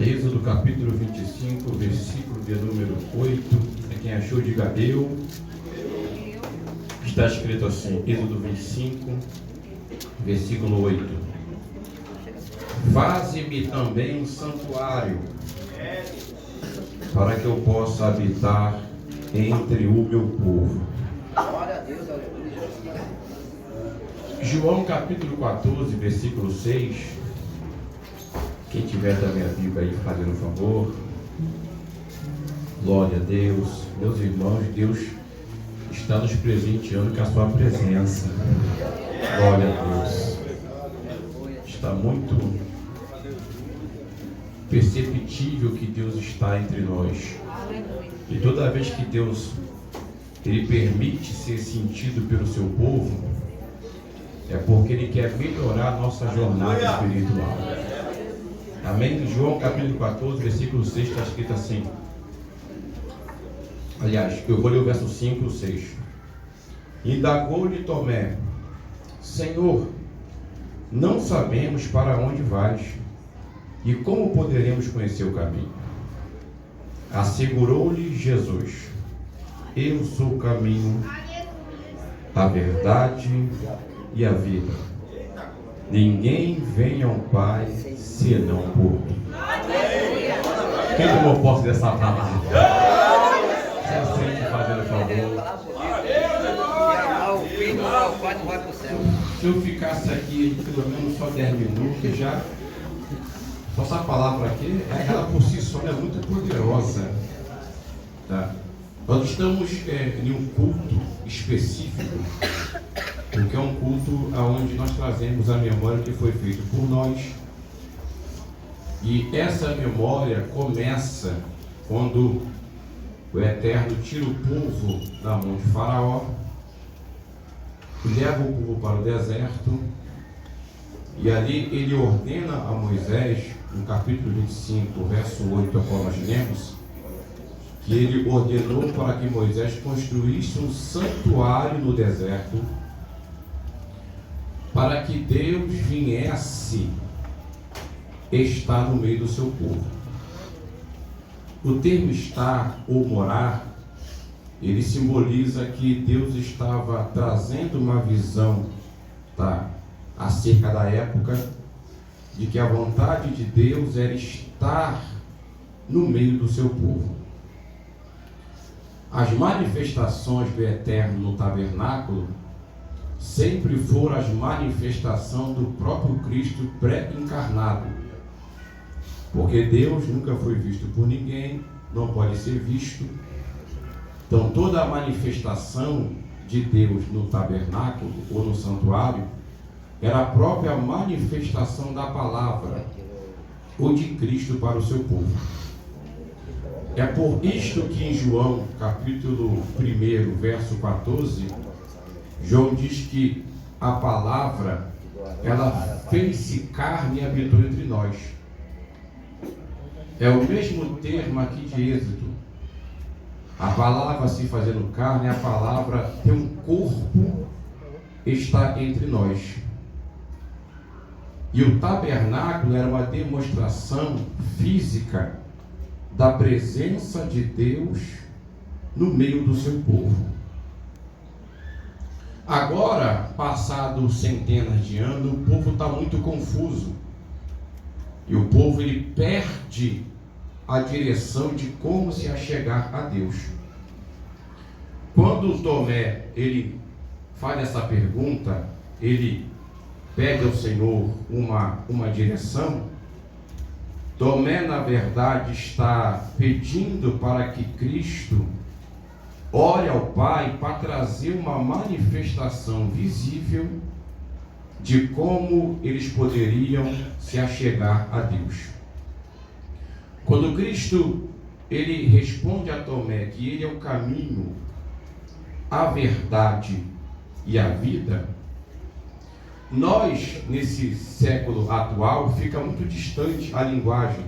Êxodo capítulo 25, versículo de número 8. Quem achou, diga eu. Está escrito assim, Êxodo 25, versículo 8. Faze-me também um santuário, para que eu possa habitar entre o meu povo. João capítulo 14, versículo 6. Quem tiver também a Bíblia aí, fazendo um favor. Glória a Deus. Meus irmãos, Deus está nos presenteando com a sua presença. Glória a Deus. Está muito perceptível que Deus está entre nós. E toda vez que Deus Ele permite ser sentido pelo seu povo, é porque Ele quer melhorar a nossa jornada espiritual. Amém? João capítulo 14, versículo 6 está escrito assim. Aliás, eu vou ler o verso 5 e o 6. Indagou-lhe Tomé: Senhor, não sabemos para onde vais, e como poderemos conhecer o caminho? Assegurou-lhe Jesus: Eu sou o caminho, a verdade e a vida. Ninguém vem ao Pai senão por mim. Quem tomou posse dessa palavra? Você sempre fazendo favor. Se eu ficasse aqui pelo menos só 10 minutos, já só essa palavra aqui, ela por si só é muito poderosa. Tá? Nós estamos em um culto específico, porque é um culto onde nós trazemos a memória que foi feita por nós. E essa memória começa quando o Eterno tira o povo da mão de Faraó, leva o povo para o deserto, e ali ele ordena a Moisés, no capítulo 25, verso 8, a qual nós lemos, que ele ordenou para que Moisés construísse um santuário no deserto, para que Deus viesse estar no meio do seu povo. O termo estar ou morar, ele simboliza que Deus estava trazendo uma visão, acerca da época, de que a vontade de Deus era estar no meio do seu povo. As manifestações do Eterno no tabernáculo sempre foram as manifestações do próprio Cristo pré-encarnado, porque Deus nunca foi visto por ninguém, não pode ser visto. Então toda a manifestação de Deus no tabernáculo ou no santuário era a própria manifestação da palavra ou de Cristo para o seu povo. É por isto que em João capítulo 1, verso 14, João diz que a palavra, ela fez-se carne e habitou entre nós. É o mesmo termo aqui de Êxodo. A palavra se fazendo carne, a palavra tem um corpo, está entre nós. E o tabernáculo era uma demonstração física da presença de Deus no meio do seu povo. Agora, passado centenas de anos, o povo está muito confuso. E o povo ele perde a direção de como se achegar a Deus. Quando Tomé ele faz essa pergunta, ele pede ao Senhor uma direção. Tomé, na verdade, está pedindo para que Cristo ore ao Pai para trazer uma manifestação visível de como eles poderiam se achegar a Deus. Quando Cristo ele responde a Tomé que ele é o caminho, a verdade e a vida, Nós, nesse século atual, fica muito distante a linguagem,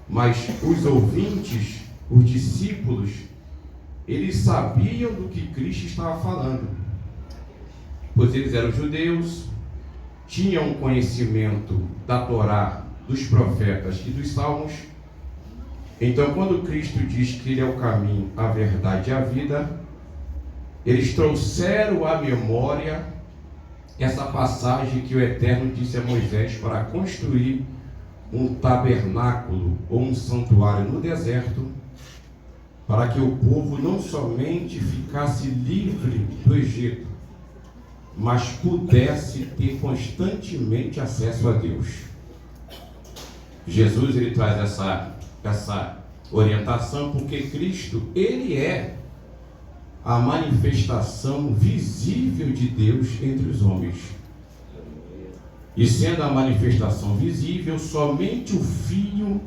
mas os ouvintes, os discípulos, eles sabiam do que Cristo estava falando, pois eles eram judeus, tinham conhecimento da Torá, dos profetas e dos salmos. Então, quando Cristo diz que Ele é o caminho, a verdade e a vida, eles trouxeram à memória essa passagem que o Eterno disse a Moisés para construir um tabernáculo ou um santuário no deserto, para que o povo não somente ficasse livre do Egito, mas pudesse ter constantemente acesso a Deus. Jesus, ele traz essa orientação porque Cristo, ele é a manifestação visível de Deus entre os homens. E sendo a manifestação visível, somente o Filho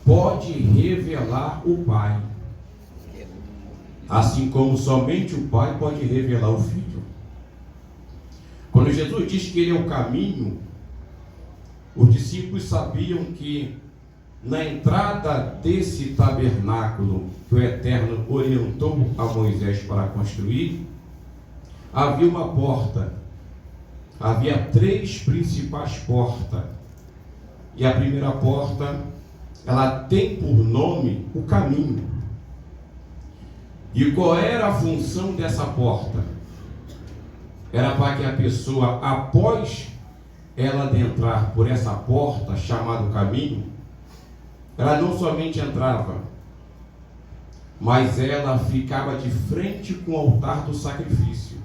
pode revelar o Pai. Assim como somente o Pai pode revelar o Filho. Quando Jesus diz que Ele é o caminho, os discípulos sabiam que na entrada desse tabernáculo que o Eterno orientou a Moisés para construir, havia uma porta. Havia 3 principais portas. E a primeira porta, ela tem por nome o caminho. E qual era a função dessa porta? Era para que a pessoa, após ela adentrar por essa porta chamada caminho, ela não somente entrava, mas ela ficava de frente com o altar do sacrifício,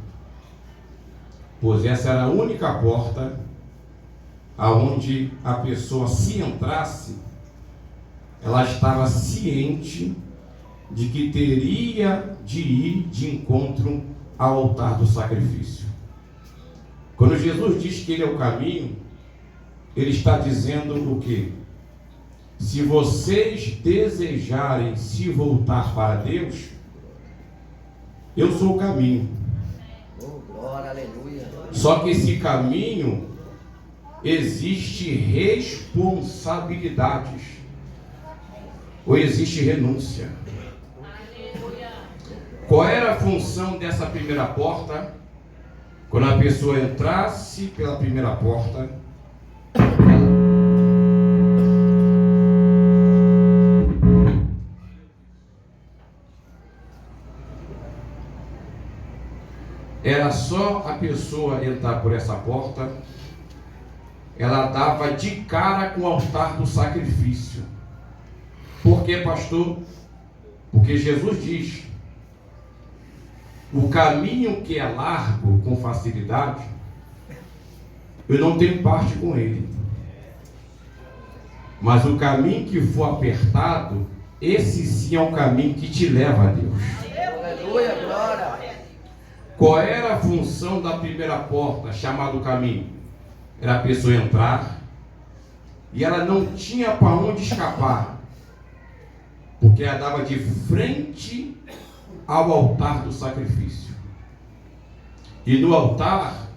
pois essa era a única porta aonde a pessoa, se entrasse, ela estava ciente de que teria de ir de encontro ao altar do sacrifício. Quando Jesus diz que Ele é o caminho, Ele está dizendo o quê? Se vocês desejarem se voltar para Deus, eu sou o caminho. Glória, aleluia. Só que esse caminho existe responsabilidades, ou existe renúncia. Qual era a função dessa primeira porta? Quando a pessoa entrasse pela primeira porta, era só a pessoa entrar por essa porta, ela dava de cara com o altar do sacrifício. Por quê, pastor? Porque Jesus diz: o caminho que é largo com facilidade, eu não tenho parte com ele. Mas o caminho que for apertado, esse sim é o caminho que te leva a Deus. Aleluia, glória. Qual era a função da primeira porta, chamada caminho? Era a pessoa entrar e ela não tinha para onde escapar, porque ela dava de frente ao altar do sacrifício. E no altar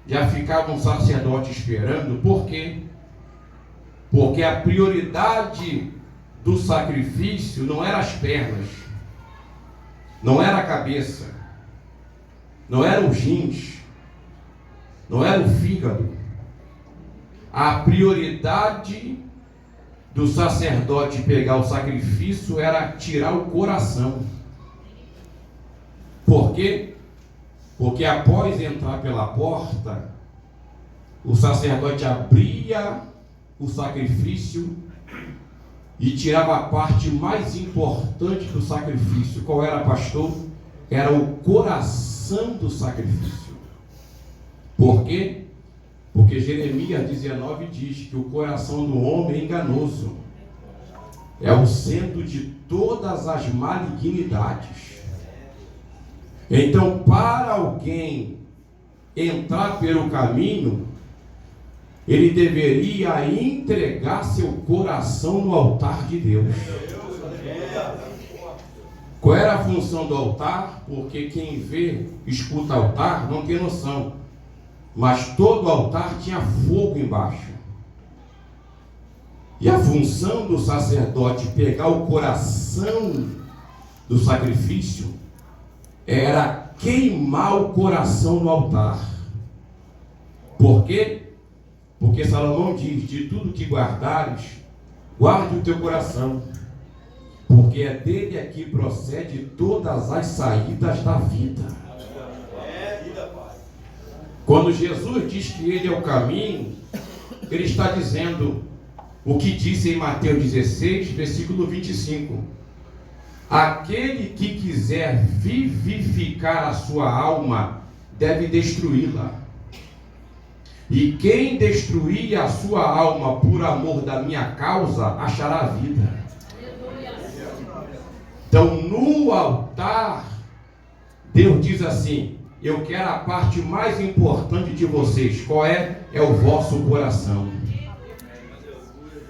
já ficava um sacerdote esperando. Por quê? Porque a prioridade do sacrifício não era as pernas, não era a cabeça, não eram os rins, não era o fígado. A prioridade do sacerdote pegar o sacrifício era tirar o coração. Por quê? Porque após entrar pela porta, o sacerdote abria o sacrifício e tirava a parte mais importante do sacrifício. Qual era, pastor? Era o coração do sacrifício. Por quê? Porque Jeremias 19 diz que o coração do homem é enganoso, é o centro de todas as malignidades. Então, para alguém entrar pelo caminho, ele deveria entregar seu coração no altar de Deus. Qual era a função do altar? Porque quem vê, escuta altar, não tem noção. mas todo altar tinha fogo embaixo. E a função do sacerdote pegar o coração do sacrifício era queimar o coração no altar. Por quê? Porque Salomão diz: de tudo que guardares, guarde o teu coração, porque é dele que procede todas as saídas da vida. Quando Jesus diz que ele é o caminho, ele está dizendo o que disse em Mateus 16, versículo 25: aquele que quiser vivificar a sua alma deve destruí-la, e quem destruir a sua alma por amor da minha causa achará a vida. Então, no altar, Deus diz assim: eu quero a parte mais importante de vocês. Qual é? É o vosso coração.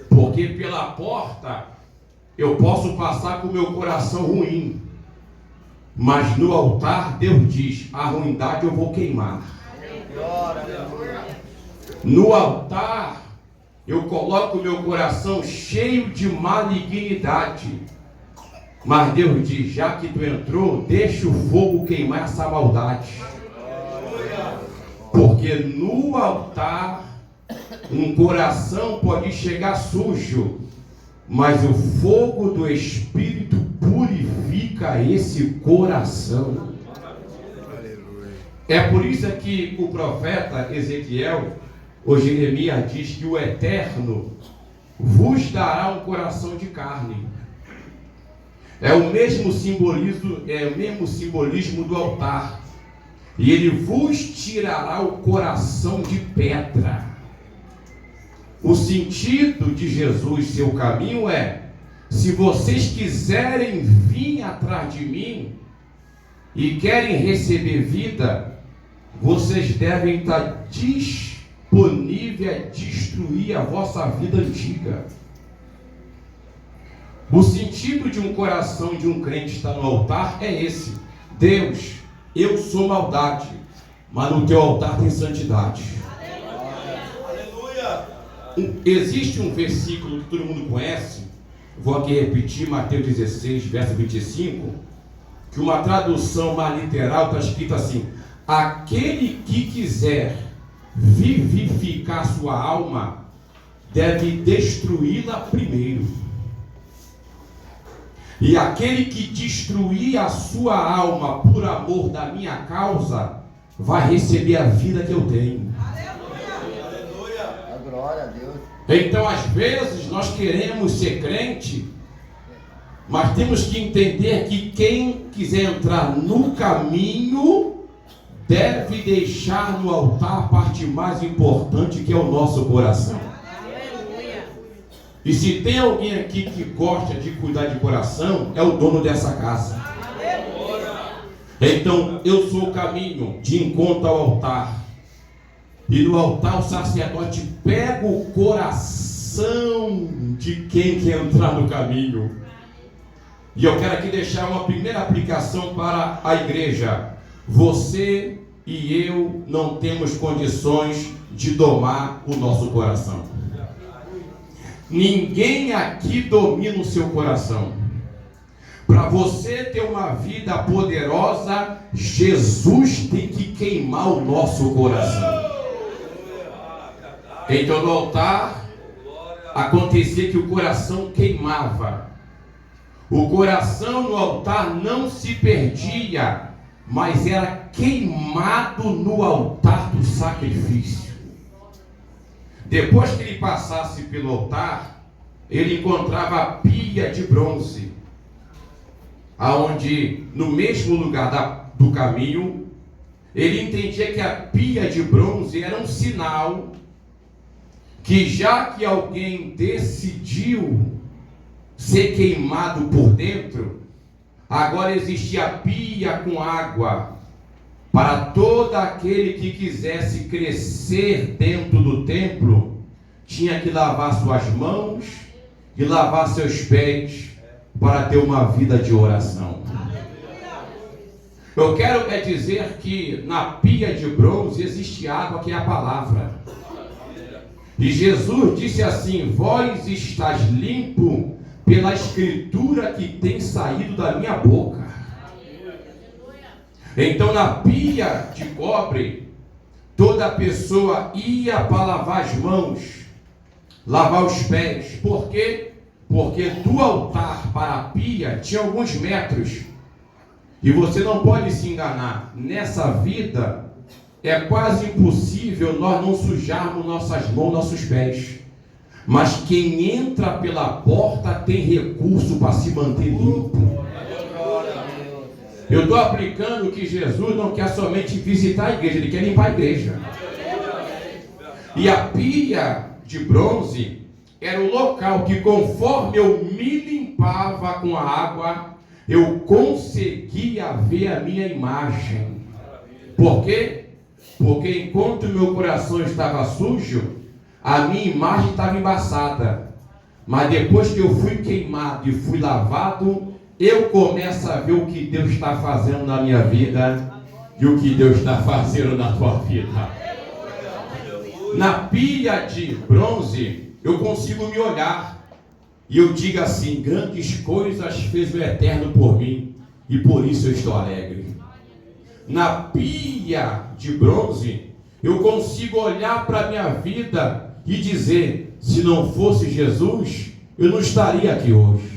Porque pela porta eu posso passar com o meu coração ruim, mas no altar Deus diz: a ruindade eu vou queimar. No altar eu coloco o meu coração cheio de malignidade, mas Deus diz: já que tu entrou, deixa o fogo queimar essa maldade. Porque no altar um coração pode chegar sujo, mas o fogo do Espírito purifica esse coração. É por isso que o profeta Ezequiel ou Jeremias diz que o Eterno vos dará um coração de carne. É o mesmo simbolismo do altar. E ele vos tirará o coração de pedra. O sentido de Jesus, seu caminho é: se vocês quiserem vir atrás de mim e querem receber vida, vocês devem estar disponíveis a destruir a vossa vida antiga. O sentido de um coração de um crente estar no altar é esse: Deus, eu sou maldade, mas no teu altar tem santidade. Existe um versículo que todo mundo conhece, vou aqui repetir, Mateus 16, verso 25, que uma tradução mais literal está escrito assim: aquele que quiser vivificar sua alma deve destruí-la primeiro, e aquele que destruir a sua alma por amor da minha causa vai receber a vida que eu tenho. Glória a Deus. Então, às vezes, nós queremos ser crente, mas temos que entender que quem quiser entrar no caminho deve deixar no altar a parte mais importante, que é o nosso coração. E se tem alguém aqui que gosta de cuidar de coração, é o dono dessa casa. Então, eu sou o caminho de encontro ao altar. E no altar o sacerdote pega o coração de quem quer entrar no caminho. E eu quero aqui deixar uma primeira aplicação para a igreja. Você e eu não temos condições de domar o nosso coração. Ninguém aqui domina o seu coração. Para você ter uma vida poderosa, Jesus tem que queimar o nosso coração. Então no altar acontecia que o coração queimava. O coração no altar não se perdia, mas era queimado no altar do sacrifício. Depois que ele passasse pelo altar, ele encontrava a pia de bronze, aonde no mesmo lugar do caminho, ele entendia que a pia de bronze era um sinal que, já que alguém decidiu ser queimado por dentro, agora existia pia com água para todo aquele que quisesse crescer dentro do templo. Tinha que lavar suas mãos e lavar seus pés para ter uma vida de oração. Eu quero dizer que na pia de bronze existe água, que é a palavra. E Jesus disse assim: vós estás limpo pela escritura que tem saído da minha boca. Então na pia de cobre, toda pessoa ia para lavar as mãos, lavar os pés. Por quê? Porque do altar para a pia tinha alguns metros. E você não pode se enganar. Nessa vida é quase impossível nós não sujarmos nossas mãos, nossos pés. Mas quem entra pela porta tem recurso para se manter limpo. Eu estou aplicando que Jesus não quer somente visitar a igreja, Ele quer limpar a igreja. E a pia de bronze era o local que, conforme eu me limpava com a água, eu conseguia ver a minha imagem. Por quê? Porque enquanto meu coração estava sujo, a minha imagem estava embaçada. Mas depois que eu fui queimado e fui lavado, eu começo a ver o que Deus está fazendo na minha vida e o que Deus está fazendo na tua vida. Na pia de bronze, eu consigo me olhar e eu digo assim: grandes coisas fez o Eterno por mim e por isso eu estou alegre. Na pia de bronze, eu consigo olhar para a minha vida e dizer: se não fosse Jesus, eu não estaria aqui hoje.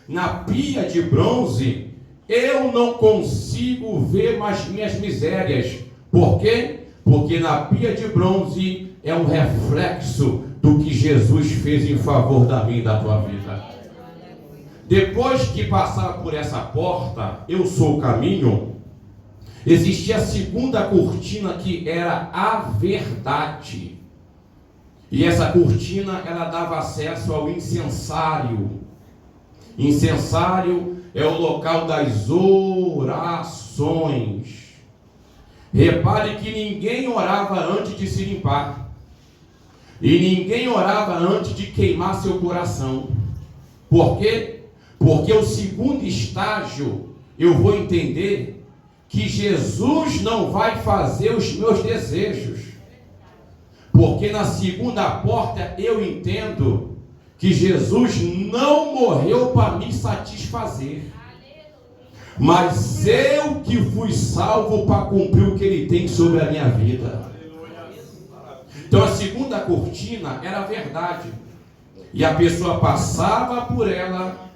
Na pia de bronze, eu não consigo ver mais minhas misérias. Por quê? Porque na pia de bronze é um reflexo do que Jesus fez em favor da minha e da tua vida. Depois que passar por essa porta, eu sou o caminho, existia a segunda cortina, que era a verdade. E essa cortina, ela dava acesso ao incensário. Incensário é o local das orações. Repare que ninguém orava antes de se limpar. E ninguém orava antes de queimar seu coração. Por quê? Porque o segundo estágio, eu vou entender que Jesus não vai fazer os meus desejos. Porque na segunda porta eu entendo que Jesus não morreu para me satisfazer. Mas eu que fui salvo para cumprir o que Ele tem sobre a minha vida. Então a segunda cortina era a verdade. E a pessoa passava por ela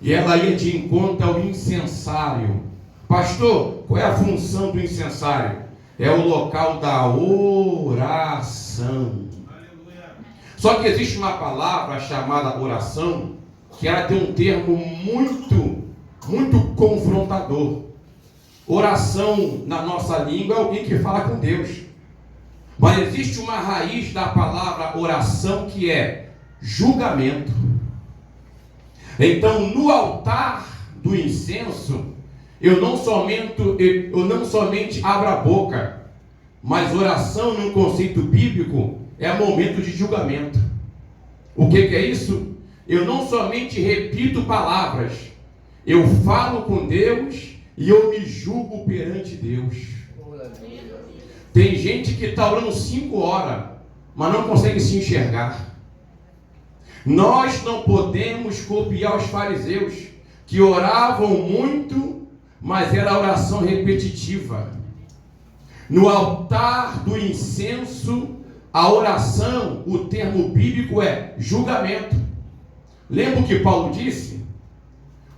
e ela ia de encontro ao incensário. Pastor, qual é a função do incensário? É o local da oração. Só que existe uma palavra chamada oração, que ela tem um termo muito confrontador. Oração na nossa língua é alguém que fala com Deus. Mas existe uma raiz da palavra oração que é julgamento. Então, no altar do incenso, eu não somente abro a boca, mas oração, num conceito bíblico, é momento de julgamento. O que é isso? Eu não somente repito palavras, eu falo com Deus e eu me julgo perante Deus. Tem gente que está orando 5 horas, mas não consegue se enxergar. Nós não podemos copiar os fariseus, que oravam muito, mas era oração repetitiva. No altar do incenso, a oração, o termo bíblico é julgamento. Lembra o que Paulo disse?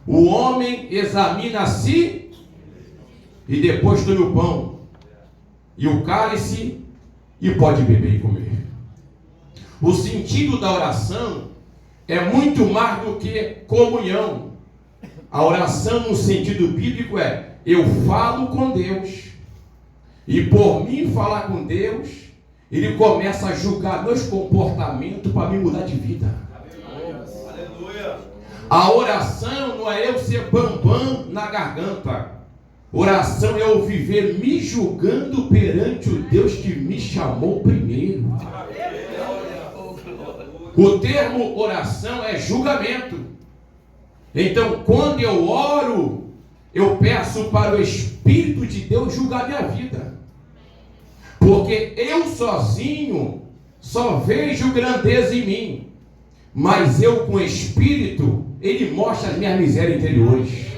O homem examina a si e depois toma o pão e o cálice e pode beber e comer. O sentido da oração é muito mais do que comunhão. A oração no sentido bíblico é: eu falo com Deus e por mim falar com Deus, Ele começa a julgar meus comportamentos para me mudar de vida. Aleluia. A oração não é eu ser bambam na garganta. Oração é eu viver me julgando perante o Deus que me chamou primeiro. O termo oração é julgamento. Então, quando eu oro, eu peço para o Espírito de Deus julgar minha vida. Porque eu sozinho só vejo grandeza em mim. Mas eu com o Espírito, Ele mostra as minhas misérias interiores.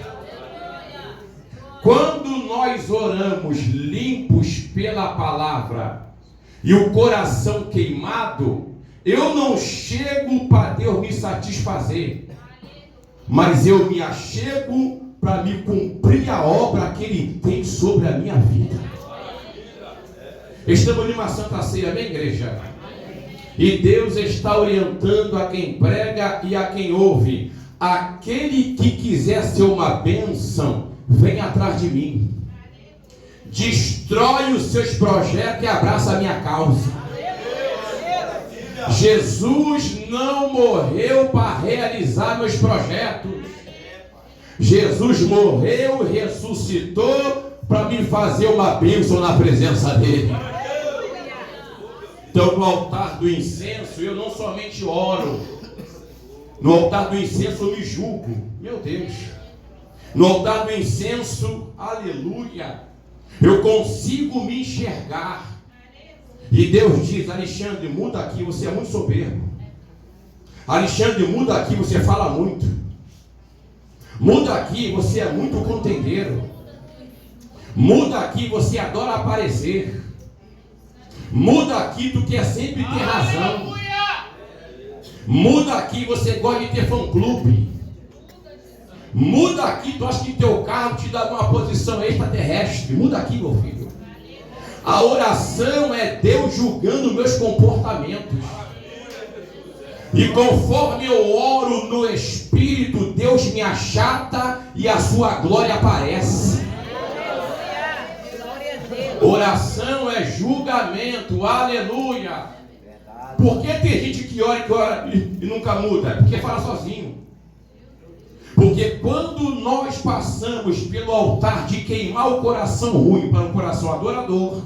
Quando nós oramos limpos pela palavra e o coração queimado, eu não chego para Deus me satisfazer, mas eu me achego para me cumprir a obra que Ele tem sobre a minha vida. Estamos numa santa ceia, amém, igreja? E Deus está orientando a quem prega e a quem ouve. Aquele que quiser ser uma bênção, vem atrás de mim. Destrói os seus projetos e abraça a minha causa. Jesus não morreu para realizar meus projetos. Jesus morreu e ressuscitou para me fazer uma bênção na presença dele. Então, no altar do incenso, eu não somente oro. No altar do incenso, eu me julgo. Meu Deus. No altar do incenso, aleluia, eu consigo me enxergar. E Deus diz: Alexandre, muda aqui, você é muito soberbo. Alexandre, muda aqui, você fala muito. Muda aqui, você é muito contendeiro. Muda aqui, você adora aparecer. Muda aqui, tu quer sempre ter razão. Muda aqui, você gosta de ter fã-clube. Muda aqui, tu acha que teu carro te dá uma posição extraterrestre. Muda aqui, meu filho. A oração é Deus julgando meus comportamentos. E conforme eu oro no Espírito, Deus me achata e a sua glória aparece. Oração é julgamento, aleluia. Por que tem gente que ora e nunca muda? Porque fala sozinho. Porque quando nós passamos pelo altar de queimar o coração ruim para um coração adorador,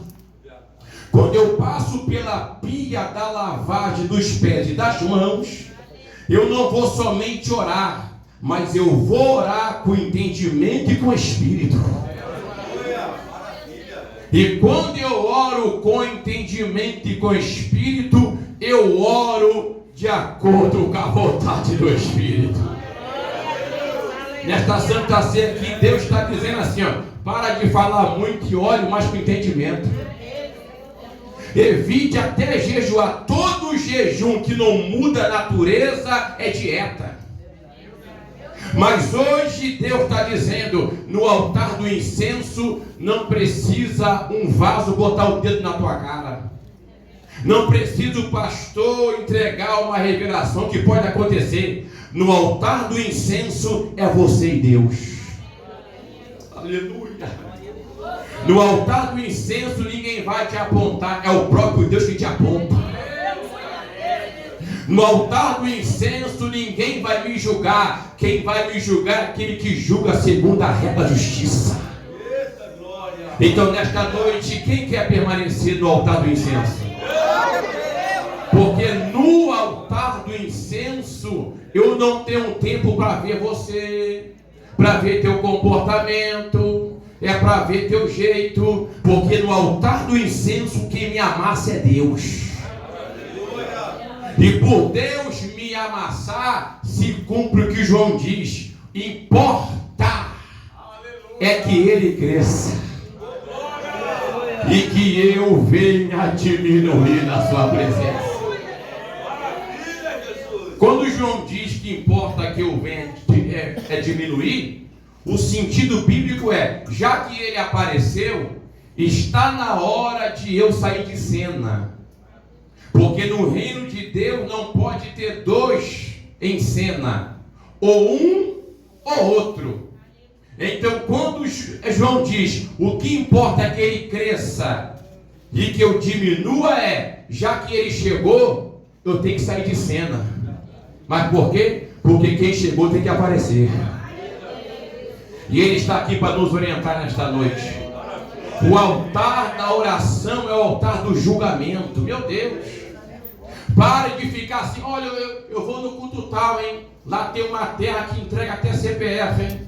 quando eu passo pela pia da lavagem dos pés e das mãos, eu não vou somente orar, mas eu vou orar com entendimento e com espírito. E quando eu oro com entendimento e com espírito, eu oro de acordo com a vontade do Espírito. Nesta santa ceia aqui, Deus está dizendo assim, ó: para de falar muito e ore mais com entendimento. Evite até jejuar. Todo jejum que não muda a natureza é dieta. Mas hoje Deus está dizendo: no altar do incenso não precisa um vaso botar o dedo na tua cara. Não precisa o pastor entregar uma revelação que pode acontecer. No altar do incenso é você e Deus. Aleluia. No altar do incenso ninguém vai te apontar, é o próprio Deus que te aponta. No altar do incenso ninguém vai me julgar. Quem vai me julgar é aquele que julga segundo a reta da justiça. Então nesta noite, quem quer permanecer no altar do incenso? Porque no altar do incenso eu não tenho tempo para ver você, para ver teu comportamento, é para ver teu jeito. Porque no altar do incenso quem me amassa é Deus. E por Deus me amassar, se cumpre o que João diz: importa é que ele cresça e que eu venha diminuir na sua presença. Quando João diz que importa que eu venha diminuir, o sentido bíblico é: já que ele apareceu, está na hora de eu sair de cena. Porque no reino de Deus não pode ter dois em cena, ou um ou outro. Então quando João diz: o que importa é que ele cresça e que eu diminua, já que ele chegou, eu tenho que sair de cena. Mas por quê? Porque quem chegou tem que aparecer. E ele está aqui para nos orientar nesta noite. O altar da oração é o altar do julgamento. Meu Deus, pare de ficar assim: olha, eu vou no culto tal, hein? Lá tem uma terra que entrega até CPF, hein?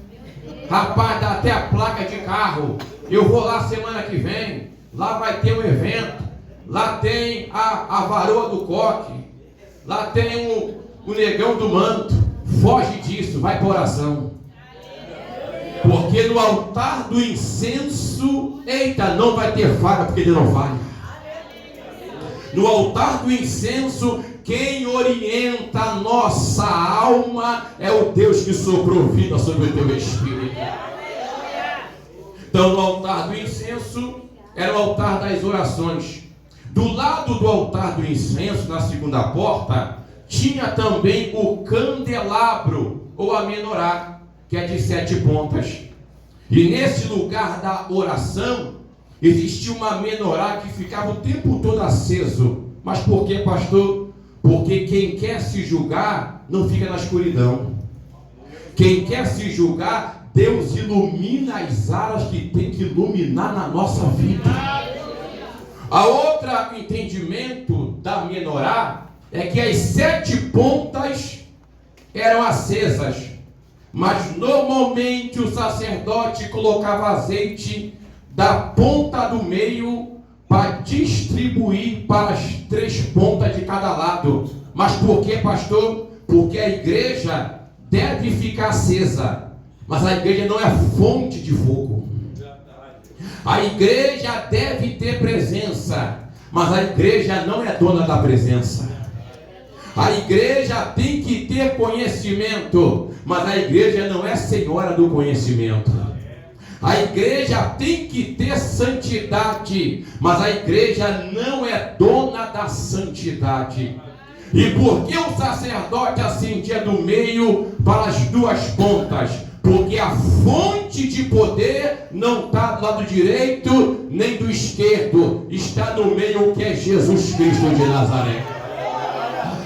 Rapaz, dá até a placa de carro. Eu vou lá semana que vem. Lá vai ter um evento. Lá tem a varoa do coque. Lá tem o negão do manto. Foge disso, vai para oração. Porque no altar do incenso, eita, não vai ter falha, porque ele não falha. No altar do incenso, quem orienta a nossa alma é o Deus que soprou vida sobre o teu espírito. Então, no altar do incenso, era o altar das orações. Do lado do altar do incenso, na segunda porta, tinha também o candelabro, ou a menorá, que é de 7 pontas. E nesse lugar da oração, existia uma menorá que ficava o tempo todo aceso. Mas por que, pastor? Porque quem quer se julgar, não fica na escuridão. Quem quer se julgar, Deus ilumina as áreas que tem que iluminar na nossa vida. A outra entendimento da menorá é que as 7 pontas eram acesas, mas normalmente o sacerdote colocava azeite da ponta do meio para distribuir para as 3 pontas de cada lado. Mas por que, pastor? Porque a igreja deve ficar acesa, mas a igreja não é fonte de fogo. A igreja deve ter presença, mas a igreja não é dona da presença. A igreja tem que ter conhecimento, mas a igreja não é senhora do conhecimento. A igreja tem que ter santidade, mas a igreja não é dona da santidade. E por que o sacerdote acendia do meio para as 2 pontas? Porque a fonte de poder não está do lado direito nem do esquerdo, está no meio, que é Jesus Cristo de Nazaré.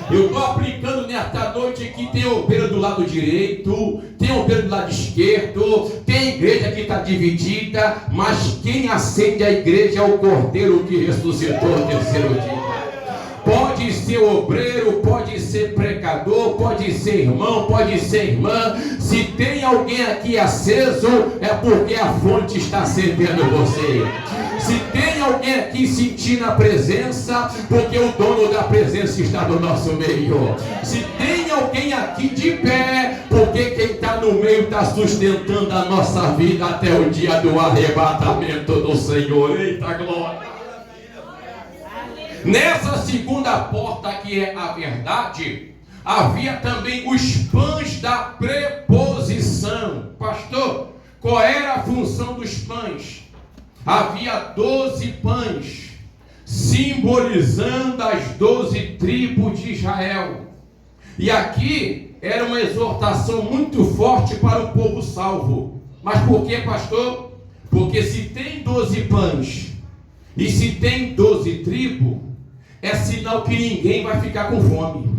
Eu estou aplicando nesta noite que tem obreiro do lado direito, tem obreiro do lado esquerdo, tem igreja que está dividida, mas quem acende a igreja é o Cordeiro que ressuscitou no 3º dia. Pode ser obreiro, pode ser pregador, pode ser irmão, pode ser irmã. Se tem alguém aqui aceso, é porque a fonte está acendendo você. Se tem alguém aqui sentindo a presença, porque o dono da presença está no nosso meio. Se tem alguém aqui de pé, porque quem está no meio está sustentando a nossa vida até o dia do arrebatamento do Senhor. Eita glória! Nessa segunda porta, que é a verdade, havia também os pães da preposição. Pastor, qual era a função dos pães? Havia 12 pães, simbolizando as 12 tribos de Israel. E aqui era uma exortação muito forte para o povo salvo. Mas por que, pastor? Porque se tem 12 pães e se tem 12 tribos, é sinal que ninguém vai ficar com fome.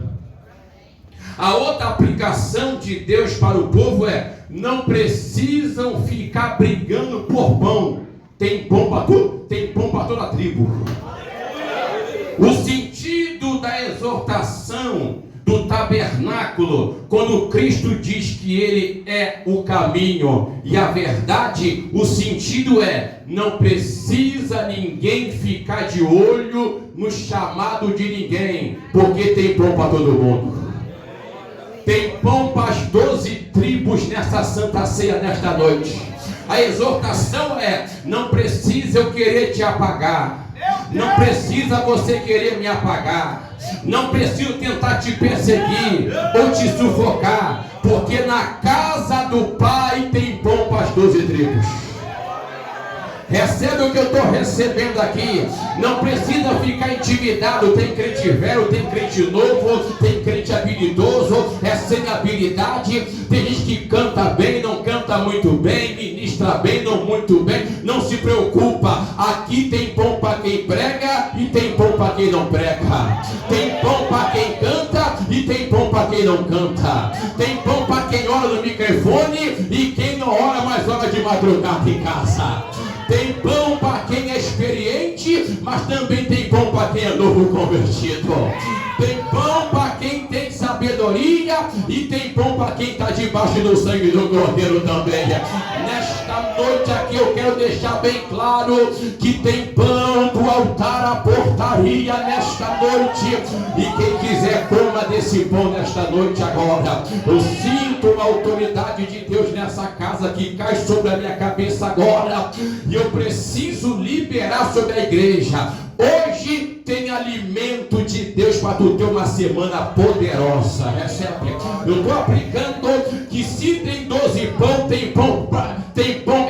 A outra aplicação de Deus para o povo é: não precisam ficar brigando por pão. Tem pão para tudo, tem pão para toda a tribo. O sentido da exortação do tabernáculo, quando Cristo diz que Ele é o caminho e a verdade, o sentido é: não precisa ninguém ficar de olho no chamado de ninguém, porque tem pão para todo mundo. Tem pão para as 12 tribos nessa santa ceia nesta noite. A exortação é: não precisa eu querer te apagar. Não precisa você querer me apagar. Não preciso tentar te perseguir ou te sufocar, porque na casa do Pai tem pão para as 12 tribos. Recebe o que eu estou recebendo aqui. Não precisa ficar intimidado. Tem crente velho, tem crente novo, tem crente habilidoso, recebe habilidade. Tem gente que canta bem, não canta muito bem, ministra bem, não muito bem. Não se preocupa. Aqui tem pão para quem prega e tem pão para quem não prega. Tem pão para quem canta e tem pão para quem não canta. Tem pão para quem ora no microfone e quem não ora, mas ora de madrugada em casa. Tem pão para quem é experiente, mas também tem pão para quem é novo convertido. Tem pão para quem tem sabedoria sabedoria e tem pão para quem está debaixo do sangue do Cordeiro também. Nesta noite aqui eu quero deixar bem claro que tem pão do altar à portaria nesta noite, e quem quiser coma desse pão nesta noite agora. Eu sinto uma autoridade de Deus nessa casa que cai sobre a minha cabeça agora, e eu preciso liberar sobre a igreja. Hoje tem alimento de Deus para tu ter uma semana poderosa. Recebe. Eu estou aplicando que se tem 12 pão, tem pão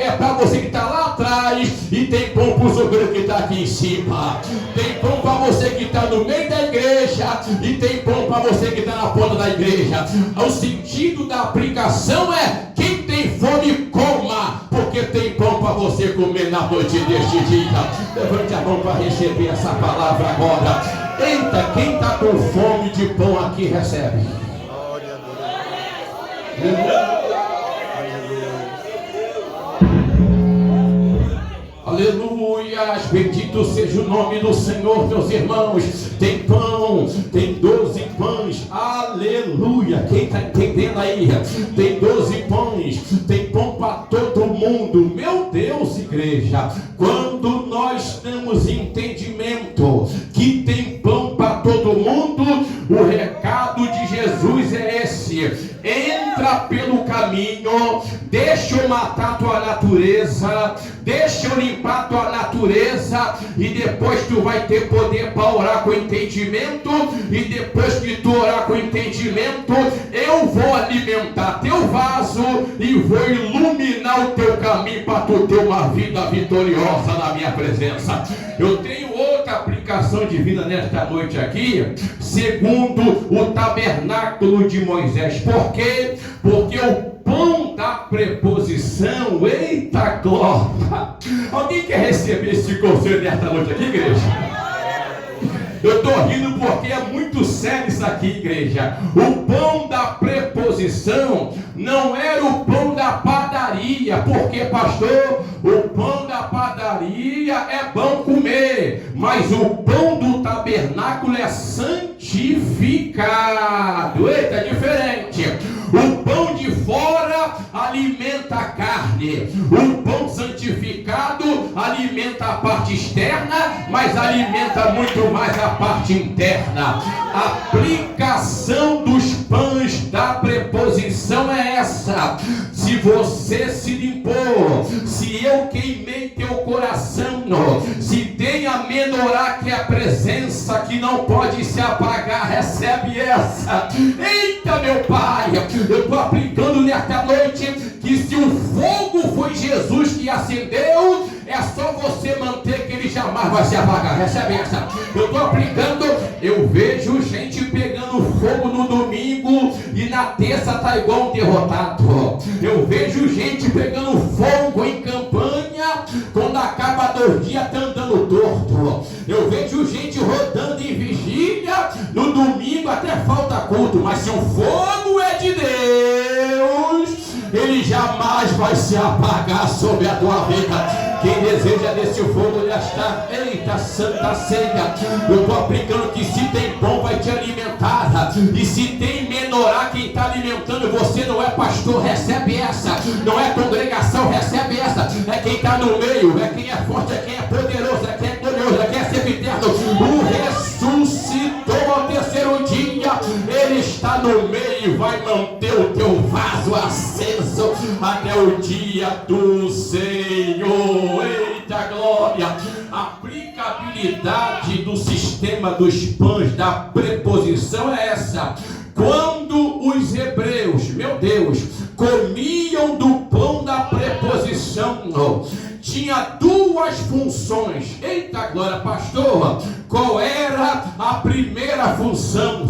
é para você que está lá atrás, e tem pão para os obreiros que está aqui em cima. Tem pão para você que está no meio da igreja, e tem pão para você que está na porta da igreja. O sentido da aplicação é: quem tem fome, coma, porque tem pão para você comer na noite deste dia. Levante a mão para receber essa palavra agora. Eita, quem está com fome de pão aqui, recebe. Glória a Deus. Aleluia, bendito seja o nome do Senhor, meus irmãos. Tem pão, tem 12 pães, aleluia. Quem está entendendo aí? Tem 12 pães, tem pão para todo mundo. Meu Deus, igreja, quando nós temos entendimento que tem pão para todo mundo, o recado de Jesus é esse: entra pelo caminho, deixa eu matar tua natureza, deixa eu limpar tua natureza, e depois tu vai ter poder para orar com entendimento, e depois que tu orar com entendimento, eu vou alimentar teu vaso e vou iluminar o teu caminho para tu ter uma vida vitoriosa na minha presença. Eu tenho outra aplicação de vida nesta noite aqui, segundo o tabernáculo de Moisés. Por quê? Porque o pão da preposição, eita glória! Alguém quer receber esse conselho nesta noite aqui, igreja? Eu estou rindo porque é muito sério isso aqui, igreja. O pão da preposição não era o pão da padaria. Porque, pastor, o pão da padaria é bom comer, mas o pão do tabernáculo é santificado. Eita, é diferente. O pão de fora alimenta a carne, o pão santificado alimenta a parte externa, mas alimenta muito mais a parte interna. A aplicação dos pães da preposição é essa: se você se limpou, se eu queimei teu coração, se tem a menorá, que é a presença que não pode se apagar, recebe essa. Eita, meu Pai, eu estou aplicando nesta noite que se o fogo foi Jesus que acendeu, é só você manter que ele jamais vai se apagar. Recebe essa. Eu estou aplicando. Eu vejo gente pegando fogo no domingo e na terça está igual um derrotado. Eu vejo gente pegando fogo em campanha, quando acaba 2 dias está andando torto. Eu vejo gente rodando em vigília, no domingo até falta culto. Mas se o fogo é de Deus, ele jamais vai se apagar sobre a tua vida. Quem deseja desse fogo nesta, eita, santa ceia, eu estou aplicando que se tem pão vai te alimentar, e se tem menorá, quem está alimentando você não é pastor, recebe essa. Não é congregação, recebe essa. É quem está no meio, é quem é forte, é quem é poderoso, é quem é glorioso, é quem é sempre eterno. O ressuscitou ao 3º dia, ele está no meio, vai manter o teu vaso aceso até o dia do Senhor. Eita glória! A aplicabilidade do sistema dos pães da preposição é essa. Quando os hebreus, meu Deus, comiam do pão da preposição, tinha 2 funções. Eita glória, pastor, qual era a primeira função?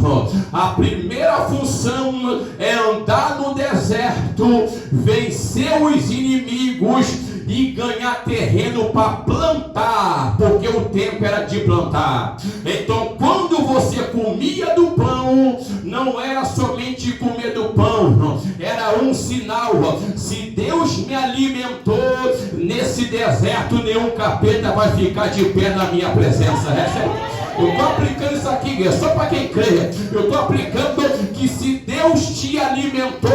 A primeira função é andar no deserto, vencer os inimigos e ganhar terreno para plantar, porque o tempo era de plantar. Então, quando você comia do pão, não era somente comer do pão, era um sinal. Se Deus me alimentou, nesse deserto nenhum capeta vai ficar de pé na minha presença. Eu estou aplicando isso aqui, só para quem crê. Eu estou aplicando que se Deus te alimentou,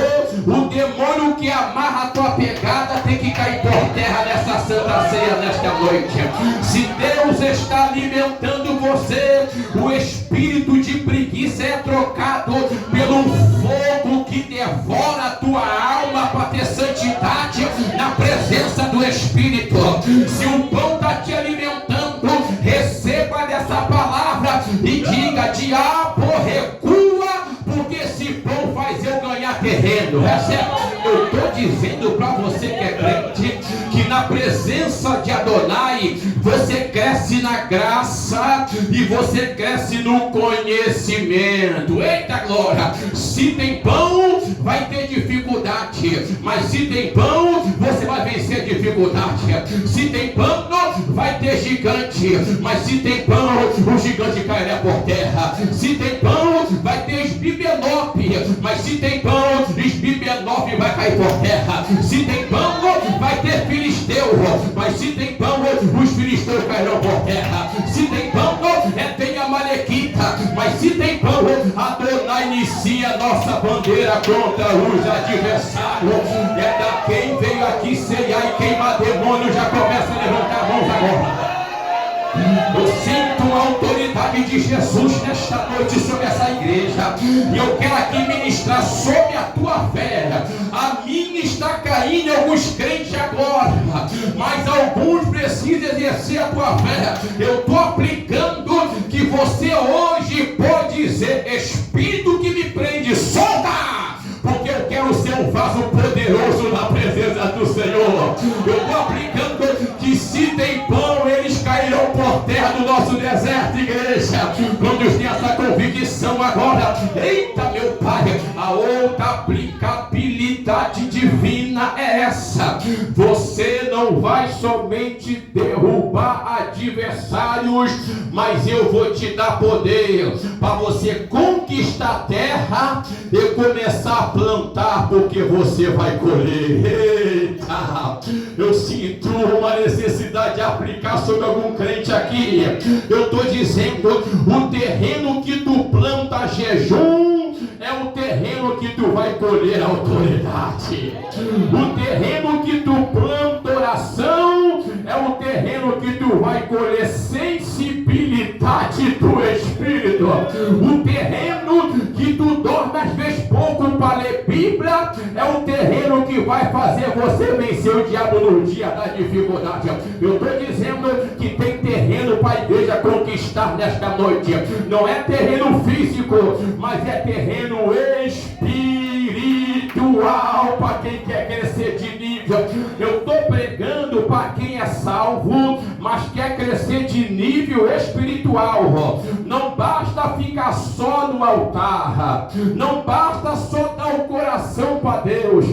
o demônio que amarra a tua pegada tem que cair por terra nessa santa ceia nesta noite. Se Deus está alimentando você, o espírito de preguiça é trocado pelo fogo que devora a tua alma para ter santidade na presença do Espírito. Se o pão está te alimentando, receba dessa palavra e diga: diabo, recua, porque esse pão faz eu ganhar terreno. Eu estou dizendo para você que é crente, que na presença de Adonai você cresce na graça e você cresce no conhecimento. Eita glória! Se tem pão, vai ter dificuldade, mas se tem pão, você vai vencer a dificuldade. Se tem pão, vai ter gigante, mas se tem pão, o gigante cairá por terra. Se tem pão, vai ter esbibenope, mas se tem pão, esbibenope vai cair por terra. Se tem pão, vai ter filisteu, mas se tem pão, os filisteus cairão por terra. Se tem pão, tem amalequita, mas se tem pão, Adonai inicia nossa bandeira contra os adversários. É da quem veio aqui ceiar e queimar demônio, já começa a levantar a mão agora. Eu sinto a autoridade de Jesus nesta noite sobre essa igreja, e eu quero aqui ministrar sobre a tua fé. A minha está caindo em alguns crentes agora, mas alguns precisam exercer a tua fé. Eu estou aplicando que você hoje pode dizer: Espírito que me prende, solta! Porque eu quero ser um vaso poderoso na presença do Senhor. Eu estou aplicando que se tem pão, eles cairão por terra do nosso deserto, igreja. Quando tem essa convicção agora, eita meu Pai, a outra aplicabilidade divina é essa: você não vai somente derrubar adversários, mas eu vou te dar poder para você conquistar a terra e começar a plantar, porque você vai colher. Eita, eu sinto uma necessidade de aplicar sobre algum crente aqui. Eu estou dizendo: o terreno que tu planta jejum é o terreno que tu vai colher autoridade. O terreno que tu planta oração é o terreno que tu vai colher sensibilidade do Espírito. O terreno que tu dorme às vezes pouco para ler Bíblia é o terreno que vai fazer você vencer o diabo no dia da dificuldade. Eu estou dizendo que tem terreno para a igreja conquistar nesta noite. Não é terreno físico, mas é terreno espiritual para quem quer crescer de nível. Eu estou pregando para quem é salvo, mas quer crescer de nível espiritual. Não basta ficar só no altar, não basta só dar o coração para Deus,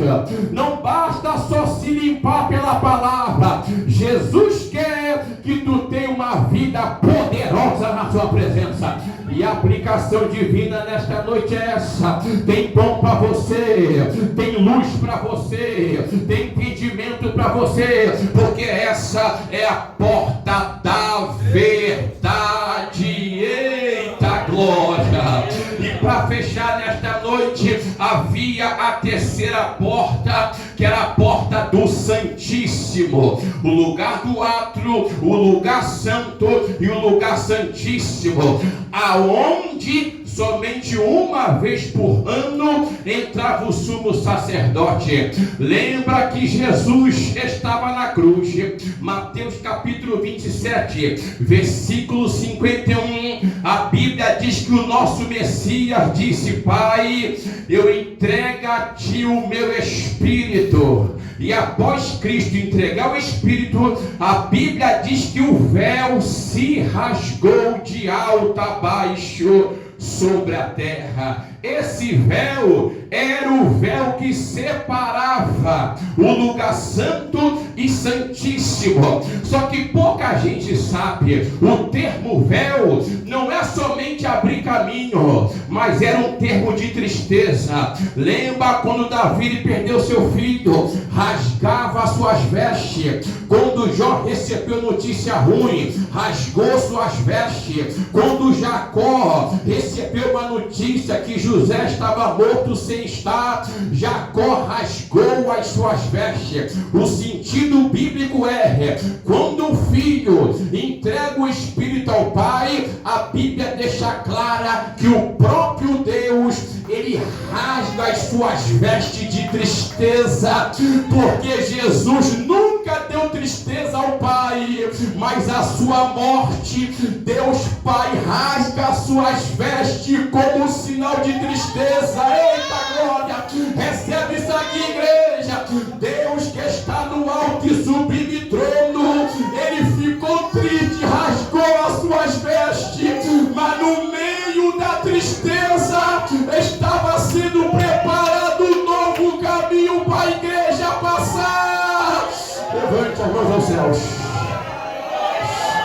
não basta só se limpar pela palavra. Jesus quer que tu tenha uma vida poderosa na sua presença. E a aplicação divina nesta noite é essa: tem pão para você, tem luz para você, tem entendimento para você, porque essa é a porta da verdade. Eita glória! E para fechar nesta noite, havia a terceira porta, que era a porta do Santíssimo, o lugar do átrio, o lugar santo e o lugar santíssimo, aonde somente uma vez por ano entrava o sumo sacerdote. Lembra que Jesus estava na cruz. Mateus capítulo 27, versículo 51, a Bíblia diz que o nosso Messias disse: Pai, eu entrego a ti o meu Espírito. E após Cristo entregar o Espírito, a Bíblia diz que o véu se rasgou de alto a baixo sobre a terra. Esse véu era o véu que separava o lugar santo e santíssimo. Só que pouca gente sabe, o termo véu não é somente abrir caminho, mas era um termo de tristeza. Lembra quando Davi perdeu seu filho, rasgava suas vestes. Quando Jó recebeu notícia ruim, rasgou suas vestes. Quando Jacó recebeu uma notícia que José estava morto sem estar, Jacó rasgou as suas vestes. O sentido bíblico é: quando o filho entrega o espírito ao pai, a Bíblia deixa clara que o próprio Deus, ele rasga as suas vestes de tristeza, porque Jesus nunca deu tristeza ao Pai, mas a sua morte, Deus Pai rasga as suas vestes como sinal de tristeza. Eita glória! Recebe isso aqui, igreja. Deus que está no alto e sublime trono, ele ficou triste, rasgou as suas vestes, mas no meio da tristeza estava sendo preparado um novo caminho para a igreja passar. Levante as mãos aos céus.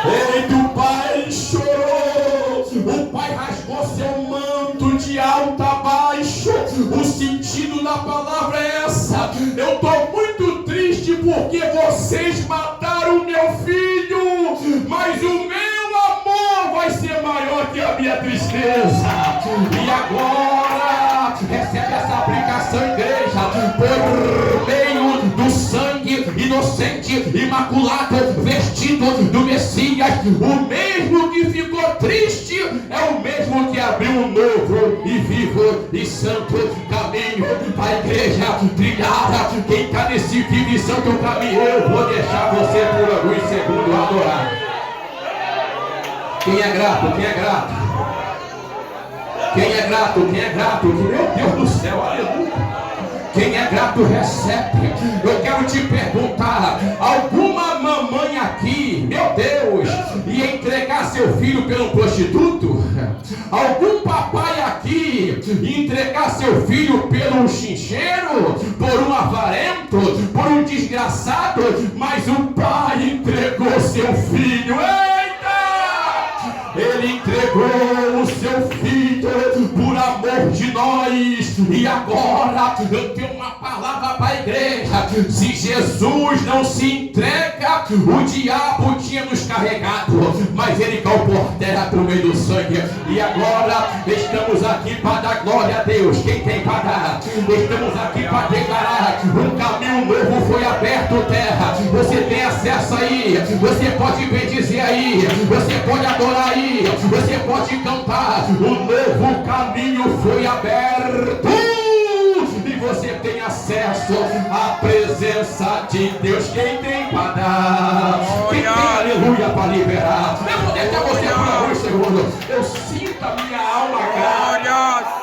Eita, o pai chorou, o pai rasgou seu manto de alto a baixo. O sentido da palavra é essa: eu estou muito triste porque vocês mataram meu filho, mas o meu amor vai ser maior que a minha tristeza. E agora recebe essa aplicação, igreja, por meio do sangue inocente, imaculado, vestido do Messias. O mesmo que ficou triste é o mesmo que abriu um novo e vivo e santo caminho para a igreja trilhada. Quem está nesse vivo e santo caminho, eu vou deixar você por alguns segundos adorar. Quem é grato? Quem é grato? Quem é grato? Quem é grato? Meu Deus do céu, aleluia! Quem é grato recebe. Eu quero te perguntar: alguma mamãe aqui, meu Deus, ia entregar seu filho pelo prostituto? Algum papai aqui ia entregar seu filho pelo chincheiro, por um avarento, por um desgraçado? Mas o pai entregou seu filho. Ele entregou o seu filho por amor de nós. E agora eu tenho uma palavra para a igreja: se Jesus não se entrega, o diabo tinha nos carregado, mas ele caiu por terra por meio do sangue. E agora estamos aqui para dar glória a Deus. Quem tem para dar? Estamos aqui para declarar: um caminho novo foi aberto, terra. Você tem acesso aí, você pode bendizer aí, você pode adorar aí, você pode cantar. O novo caminho foi aberto e você tem acesso à presença de Deus. Quem tem para dar? Quem tem aleluia para liberar? Eu vou deixar você por alguns segundos. Eu sinto a minha alma grata.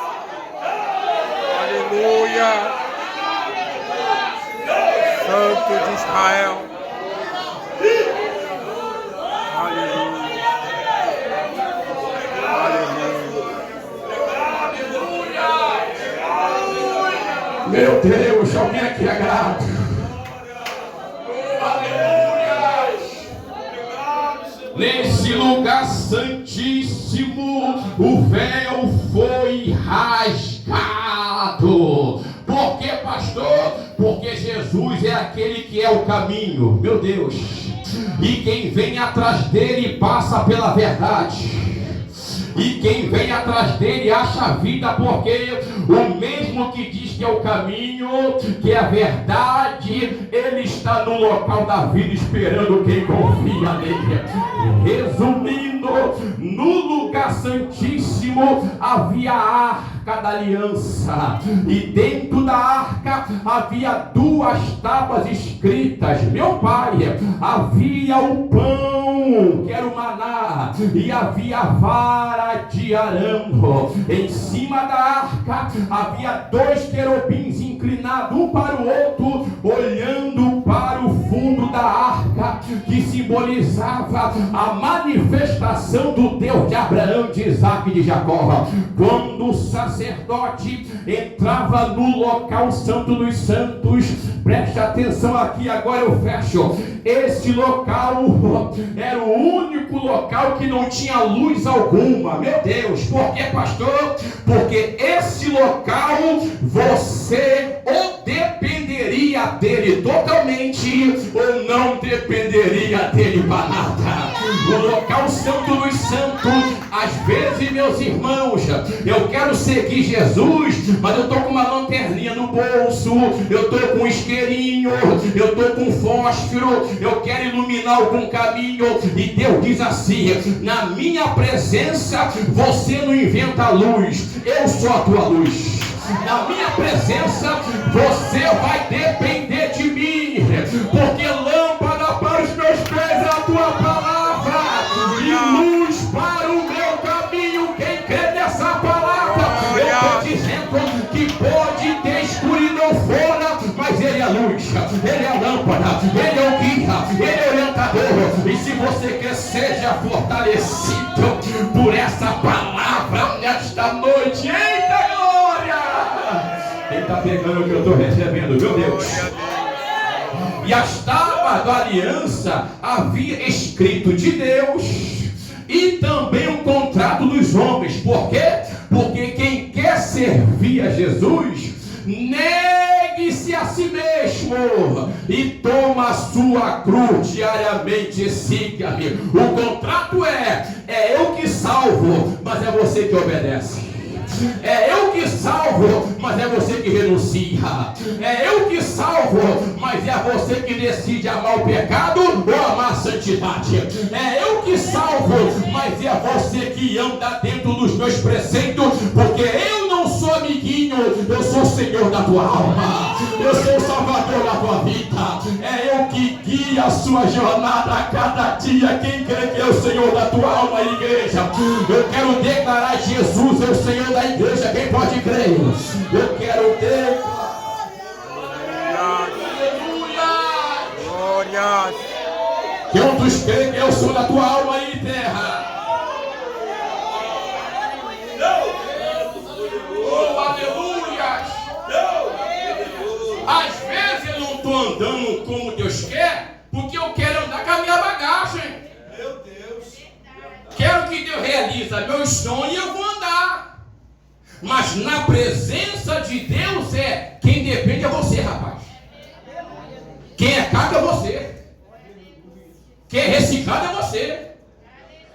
Aleluia. Santo de Israel. Aleluia. Meu Deus, alguém aqui é grato. Aleluia. Nesse lugar santíssimo, o véu foi rasgado. Por quê, pastor? Porque Jesus é aquele que é o caminho, meu Deus. E quem vem atrás dele passa pela verdade. E quem vem atrás dele acha a vida, porque o mesmo que diz que é o caminho, que é a verdade, ele está no local da vida esperando quem confia nele. Resumindo, no lugar santíssimo havia a arca da aliança, e dentro da arca havia duas tábuas escritas. Meu pai, havia o pão, que era o maná, e havia a vara de Arão. Em cima da arca havia dois querubins inclinados um para o outro, olhando para o fundo da arca, que se simbolizava a manifestação do Deus de Abraão, de Isaac e de Jacó. Quando o sacerdote entrava no local santo dos santos, preste atenção aqui, agora eu fecho. Esse local era o único local que não tinha luz alguma. Meu Deus, por que, pastor? Porque esse local você ou dependeria dele totalmente ou não dependeria dele para nada. O local santo dos santos, às vezes, meus irmãos, eu quero seguir Jesus, mas eu estou com uma lanterninha no bolso, eu estou com um isqueirinho, eu estou com fósforo, eu quero iluminar algum caminho, e Deus diz assim: na minha presença você não inventa luz, eu sou a tua luz. Na minha presença você vai depender de mim, porque lâmpada para os meus pés é a tua palavra e luz para o meu caminho. Quem crê nessa palavra, eu estou dizendo que pode ter escuridão fora, mas ele é luz, ele é a lâmpada, ele é o guia, ele é o orientador. E se você quer, seja fortalecido por essa palavra nesta noite. Eita glória! Quem está pegando o que eu estou recebendo, meu Deus? E as tábuas da aliança havia escrito de Deus e também um contrato dos homens. Por quê? Porque quem quer servir a Jesus, negue-se a si mesmo e toma a sua cruz diariamente e siga-me. O contrato é eu que salvo, mas é você que obedece. É eu que salvo, mas é você que renuncia. É eu que salvo, mas é você que decide amar o pecado ou amar a santidade. É eu que salvo, mas é você que anda dentro dos meus preceitos, porque eu não sou amiguinho, eu sou o Senhor da tua alma, eu sou o Salvador da tua vida. É eu que guio a sua jornada a cada dia. Quem crê que é o Senhor da tua alma, igreja? Eu quero declarar Jesus é o Senhor da igreja. Quem pode crer? Eu quero declarar. Glória. Quantos creem que eu sou da tua alma aí, terra? Oh, aleluia! Às vezes eu não estou andando como Deus quer, porque eu quero andar com a minha bagagem. Meu Deus! Quero que Deus realize meus sonhos e eu vou andar. Mas na presença de Deus quem depende é você, rapaz. Quem é caco é você. Quem é reciclado é você.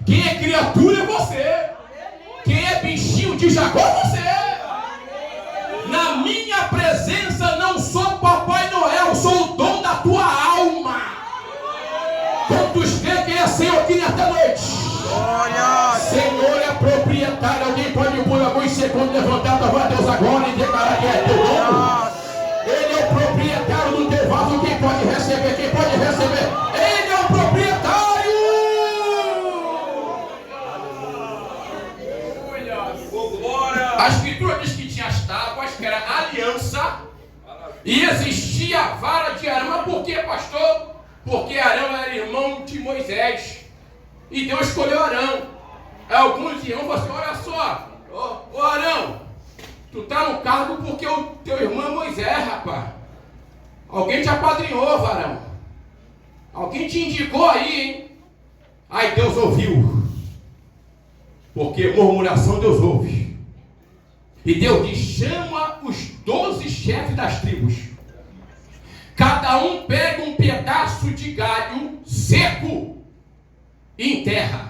Quem é criatura é você. Quem é bichinho de Jacó é você. Na minha presença não sou Papai Noel, sou o dono da tua alma. Quantos creem que é Senhor aqui nesta noite? Senhor é proprietário. Alguém pode por alguns segundos levantar a voz a Deus agora e declarar que é teu dono? Ele é o proprietário do teu vaso. Quem pode receber? Quem pode receber? Ele é o proprietário. A escritura diz que tinha as tábuas, que era aliança, e existia a vara de Arão. Mas por que, pastor? Porque Arão era irmão de Moisés. E Deus escolheu Arão. Alguns irmãos falam assim: olha só, ô Arão, tu tá no cargo porque o teu irmão é Moisés, rapaz. Alguém te apadrinhou, varão. Alguém te indicou aí, hein? Aí Deus ouviu. Porque murmuração Deus ouve. E Deus diz: chama os 12 chefes das tribos. Cada um pega um pedaço de galho seco e enterra.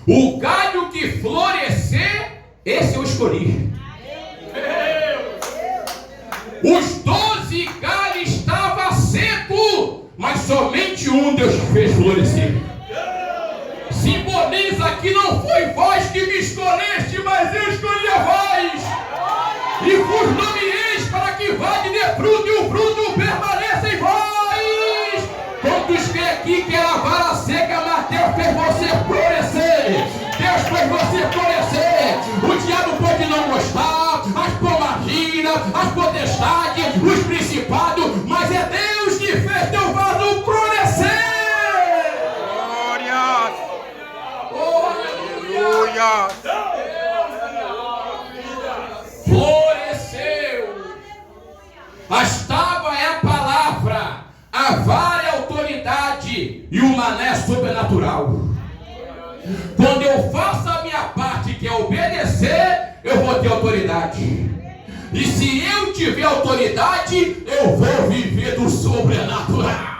O galho que florescer, esse eu escolhi. Os 12 galhos estavam secos, mas somente um Deus fez florescer. Simboliza que não foi vós que me escolheste, mas eu escolhi a vós. E vos nomeeis para que vá de dê fruto, e o fruto permaneça em vós. Quantos creem aqui que era a vara seca, mas Deus fez você florescer? Deus fez você florescer. O diabo pode não gostar, as pombagiras, as potestades, os principados, mas é Deus que fez teu vaso florescer. e o maná é sobrenatural. Quando eu faço a minha parte, que é obedecer, eu vou ter autoridade. E se eu tiver autoridade, eu vou viver do sobrenatural.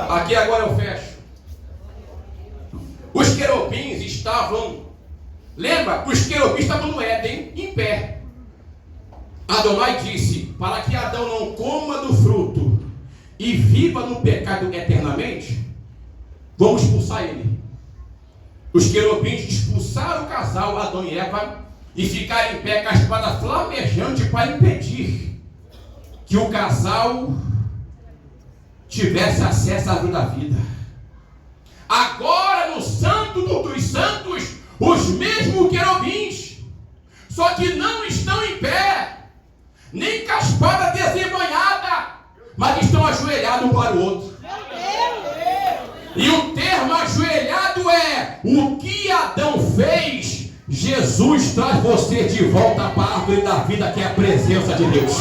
Aqui agora eu fecho. Os querubins estavam, lembra? Os querubins estavam no Éden, em pé. Adonai disse, para que Adão não coma do fruto e viva no pecado eternamente, vamos expulsar ele. Os querubins expulsaram o casal, Adão e Eva, e ficaram em pé com a espada flamejante para impedir que o casal tivesse acesso à árvore da vida. Agora no Santo dos Santos, os mesmos querubins, só que não estão em pé, nem com a espada desembanhada, mas estão ajoelhados um para o outro. E o termo ajoelhado é: o que Adão fez, Jesus traz você de volta para a árvore da vida, que é a presença de Deus.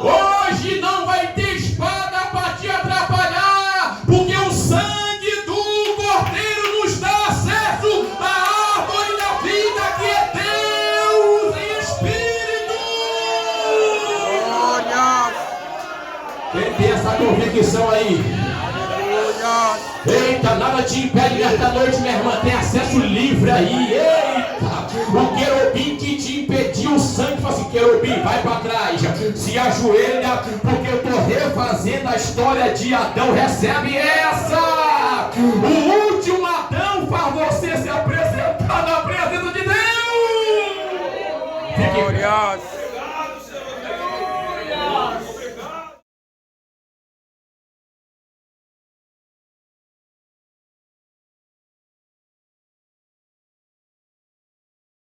Hoje não vai ter espada para te atrapalhar, porque o sangue do Cordeiro nos dá acesso à árvore da vida, que é Deus em Espírito. Quem tem essa convicção aí? Eita, nada te impede nesta noite, minha irmã, tem acesso livre aí. Eita, o querubim que te impediu, o sangue, fala assim: querubim, vai para trás, se ajoelha, porque eu estou refazendo a história de Adão. Recebe essa.